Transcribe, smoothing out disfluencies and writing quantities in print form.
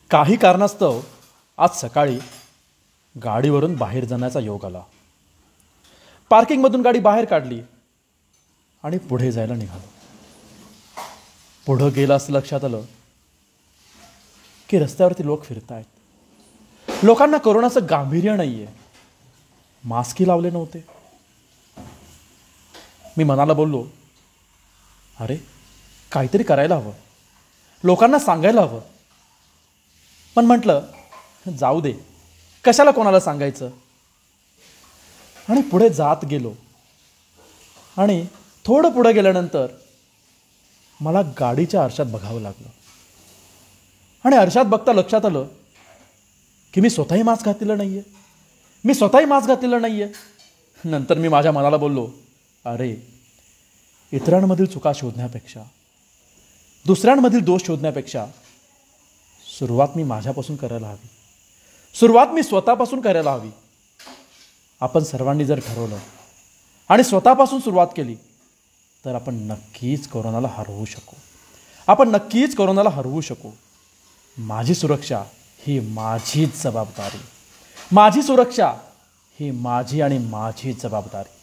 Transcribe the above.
काही कारणास्तव आज सकाळी गाडीवरून बाहेर जाण्याचा योग आला. पार्किंगमधून गाडी बाहेर काढली आणि पुढे जायला निघालो. पुढं गेलं असं लक्षात आलं की रस्त्यावरती लोक फिरतायत. लोकांना कोरोनाचं गांभीर्य नाहीये. मास्कही लावले नव्हते. मी मनाला बोललो, अरे काहीतरी करायला हवं, लोकांना सांगायला हवं. पण म्हटलं जाऊ दे, कशाला कोणाला सांगायचं. आणि पुढे जात गेलो. आणि थोडं पुढे गेल्यानंतर मला गाडीच्या आरशात बघावं लागलं. आणि आरशात बघता लक्षात आलं की मी स्वतःही मास्क घातलेलं नाहीये. नंतर मी माझ्या मनाला बोललो, अरे इतरांमधील चुका शोधण्यापेक्षा, दुसऱ्यांमधील दोष शोधण्यापेक्षा सुरुवात मी माझ्यापासून करायला हवी. सुरुवात मी स्वतःपासून करायला हवी. आपण सर्वांनी जर ठरवलं आणि स्वतःपासून सुरुवात केली तर आपण नक्कीच कोरोनाला हरवू शकू. माझी सुरक्षा ही माझीच जबाबदारी. माझी सुरक्षा ही माझी आणि माझीच जबाबदारी.